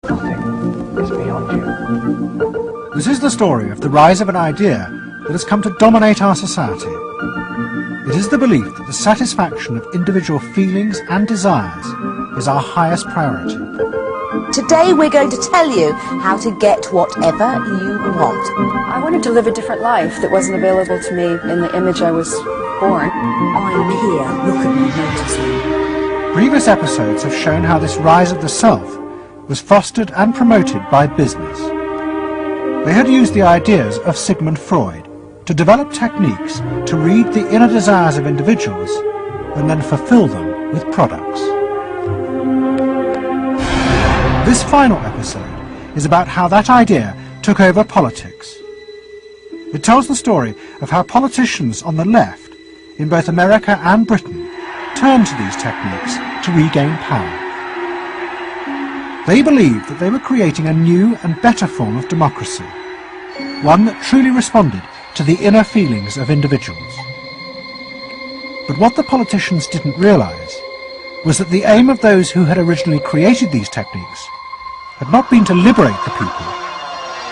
Nothing is beyond you. This is the story of the rise of an idea that has come to dominate our society. It is the belief that the satisfaction of individual feelings and desires is our highest priority. Today we're going to tell you how to get whatever you want. I wanted to live a different life that wasn't available to me in the image I was born. I'm here, look at me, notice me. Previous episodes have shown how this rise of the self was fostered and promoted by business. They had used the ideas of Sigmund Freud to develop techniques to read the inner desires of individuals and then fulfill them with products. This final episode is about how that idea took over politics. It tells the story of how politicians on the left, in both America and Britain, turned to these techniques to regain power. They believed that they were creating a new and better form of democracy, one that truly responded to the inner feelings of individuals. But what the politicians didn't realise was that the aim of those who had originally created these techniques had not been to liberate the people,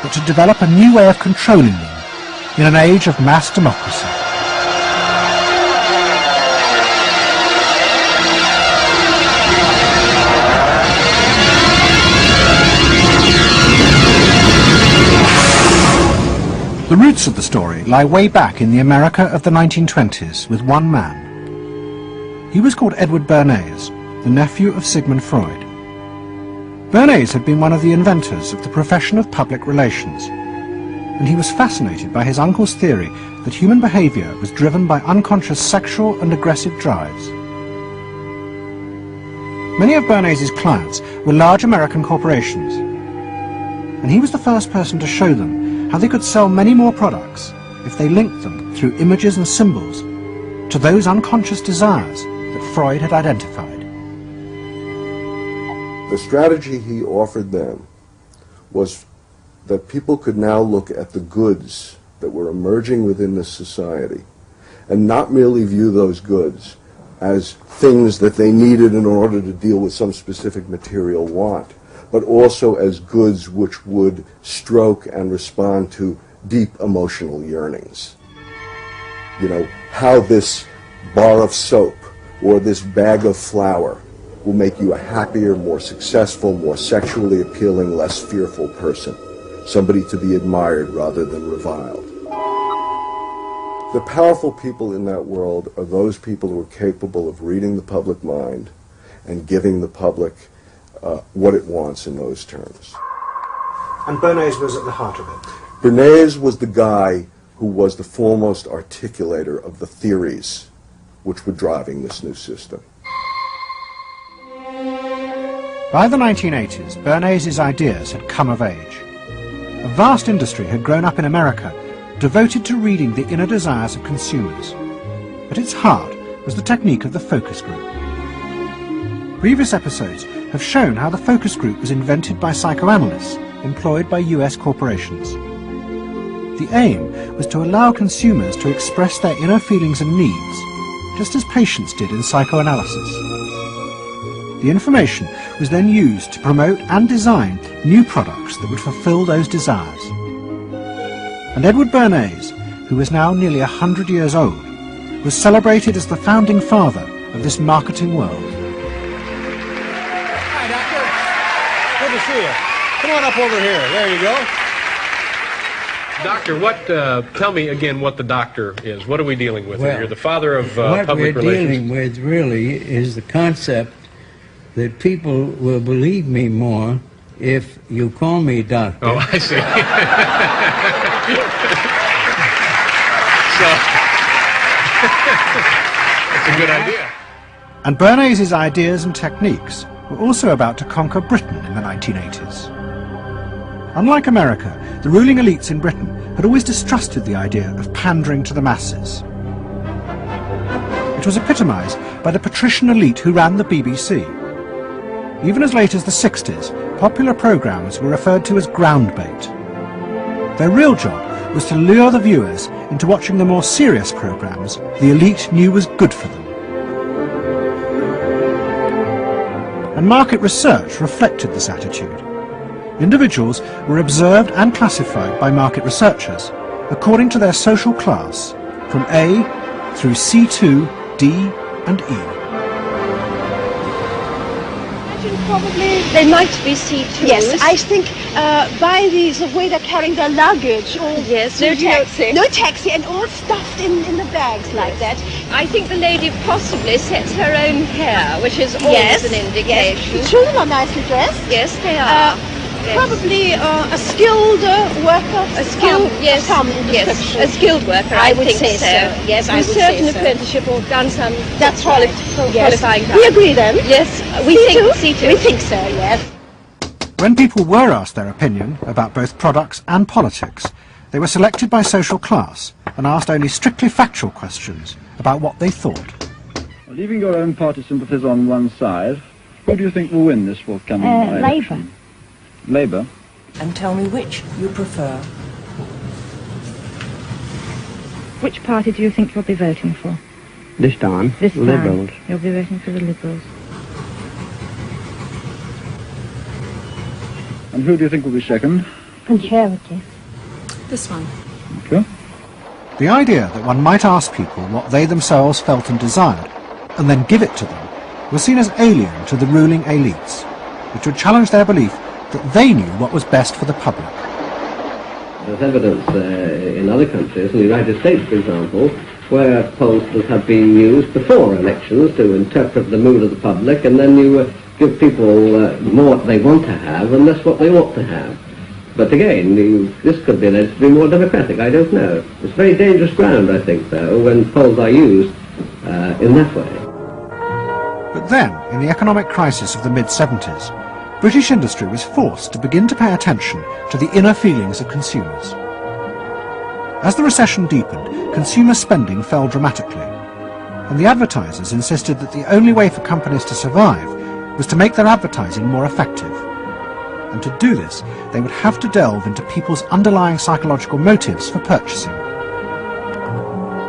but to develop a new way of controlling them in an age of mass democracy. The roots of the story lie way back in the America of the 1920s with one man. He was called Edward Bernays, the nephew of Sigmund Freud. Bernays had been one of the inventors of the profession of public relations, and he was fascinated by his uncle's theory that human behaviour was driven by unconscious sexual and aggressive drives. Many of Bernays' clients were large American corporations, and he was the first person to show them how they could sell many more products if they linked them through images and symbols to those unconscious desires that Freud had identified. The strategy he offered them was that people could now look at the goods that were emerging within this society and not merely view those goods as things that they needed in order to deal with some specific material want, but also as goods which would stroke and respond to deep emotional yearnings. You know, how this bar of soap or this bag of flour will make you a happier, more successful, more sexually appealing, less fearful person. Somebody to be admired rather than reviled. The powerful people in that world are those people who are capable of reading the public mind and giving the public what it wants in those terms. And Bernays was at the heart of it. Bernays was the guy who was the foremost articulator of the theories which were driving this new system. By the 1980s, Bernays' ideas had come of age. A vast industry had grown up in America, devoted to reading the inner desires of consumers. At its heart was the technique of the focus group. Previous episodes have shown how the focus group was invented by psychoanalysts employed by US corporations. The aim was to allow consumers to express their inner feelings and needs, just as patients did in psychoanalysis. The information was then used to promote and design new products that would fulfill those desires. And Edward Bernays, who was now nearly 100 years old, was celebrated as the founding father of this marketing world. Hi, Doctor. Good to see you. Come on up over here. There you go. Doctor, tell me again what the doctor is. What are we dealing with here? You're the father of public relations. What we're dealing with really is the concept that people will believe me more if you call me doctor. Oh, I see. That's a good idea. And Bernays' ideas and techniques were also about to conquer Britain in the 1980s. Unlike America, the ruling elites in Britain had always distrusted the idea of pandering to the masses. It was epitomised by the patrician elite who ran the BBC. Even as late as the 60s, popular programmes were referred to as ground bait. Their real job was to lure the viewers into watching the more serious programmes the elite knew was good for them. And market research reflected this attitude. Individuals were observed and classified by market researchers according to their social class from A through C2, D and E. Probably they might be C2s. Yes, I think by the way they're carrying their luggage. Or yes, no taxi. No taxi, and all stuffed in the bags like that. I think the lady possibly sets her own hair, which is always an indication. Yes. The children are nicely dressed. Yes, they are. Probably a skilled worker. A skilled, yes, a skilled worker. I would think say so. Yes, I would say so. Certain apprenticeship or done some. That's qualifying. We agree then. Yes, we think C2. We think so. Yes. When people were asked their opinion about both products and politics, they were selected by social class and asked only strictly factual questions about what they thought. Leaving your own party sympathies on one side, who do you think will win this forthcoming election? Labour. And tell me which you prefer. Which party do you think you'll be voting for? This time, Liberals. You'll be voting for the Liberals. And who do you think will be second? Conservative. This one. Okay. The idea that one might ask people what they themselves felt and desired, and then give it to them, was seen as alien to the ruling elites, which would challenge their belief that they knew what was best for the public. There's evidence in other countries, in the United States for example, where pollsters have been used before elections to interpret the mood of the public, and then you give people more what they want to have and less what they ought to have. But again, this could be alleged to be more democratic, I don't know. It's very dangerous ground, I think, though, when polls are used in that way. But then, in the economic crisis of the mid-70s, British industry was forced to begin to pay attention to the inner feelings of consumers. As the recession deepened, consumer spending fell dramatically, and the advertisers insisted that the only way for companies to survive was to make their advertising more effective. And to do this, they would have to delve into people's underlying psychological motives for purchasing.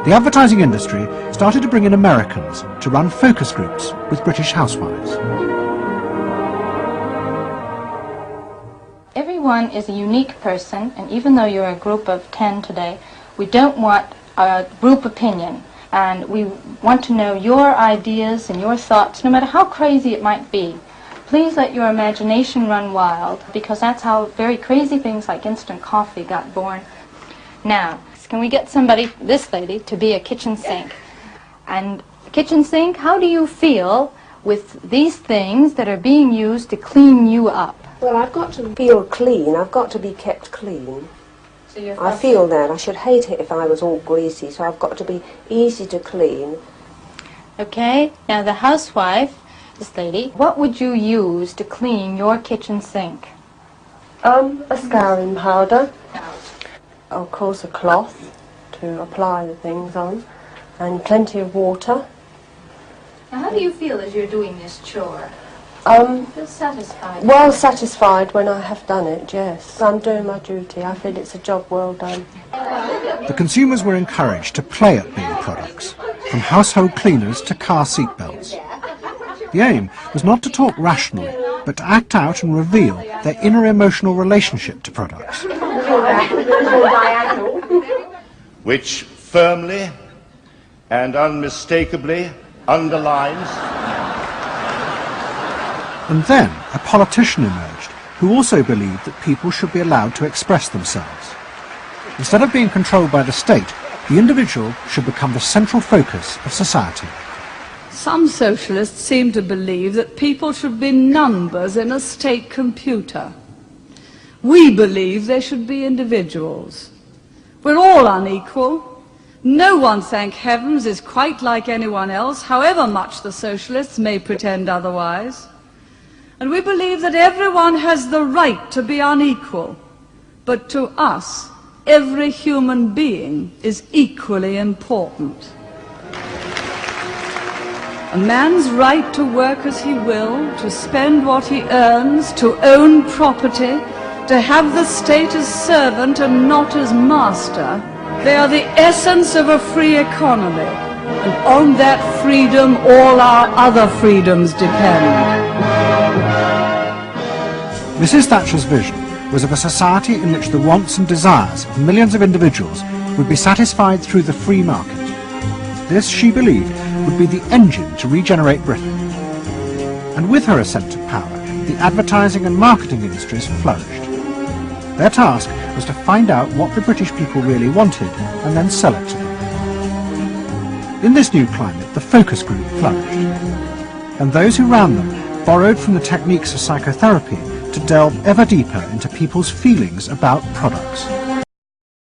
The advertising industry started to bring in Americans to run focus groups with British housewives. Everyone is a unique person, and even though you're a group of 10 today, we don't want a group opinion, and we want to know your ideas and your thoughts, no matter how crazy it might be. Please let your imagination run wild, because that's how very crazy things like instant coffee got born. Now, can we get somebody, this lady, to be a kitchen sink? And kitchen sink, how do you feel with these things that are being used to clean you up? Well, I've got to feel clean. I've got to be kept clean. So I feel that. I should hate it if I was all greasy, so I've got to be easy to clean. Okay, now the housewife, this lady, what would you use to clean your kitchen sink? A scouring powder. Of course, a cloth to apply the things on, and plenty of water. Now, how do you feel as you're doing this chore? Feel satisfied? Well satisfied when I have done it, yes. I'm doing my duty. I feel it's a job well done. The consumers were encouraged to play at being products, from household cleaners to car seat belts. The aim was not to talk rationally, but to act out and reveal their inner emotional relationship to products. Which firmly and unmistakably underlines. And then a politician emerged who also believed that people should be allowed to express themselves. Instead of being controlled by the state, the individual should become the central focus of society. Some socialists seem to believe that people should be numbers in a state computer. We believe they should be individuals. We're all unequal. No one, thank heavens, is quite like anyone else, however much the socialists may pretend otherwise. And we believe that everyone has the right to be unequal, but to us, every human being is equally important. A man's right to work as he will, to spend what he earns, to own property, to have the state as servant and not as master, they are the essence of a free economy, and on that freedom all our other freedoms depend. Mrs. Thatcher's vision was of a society in which the wants and desires of millions of individuals would be satisfied through the free market. This, she believed, would be the engine to regenerate Britain. And with her ascent to power, the advertising and marketing industries flourished. Their task was to find out what the British people really wanted and then sell it to them. In this new climate, the focus group flourished, and those who ran them borrowed from the techniques of psychotherapy to delve ever deeper into people's feelings about products.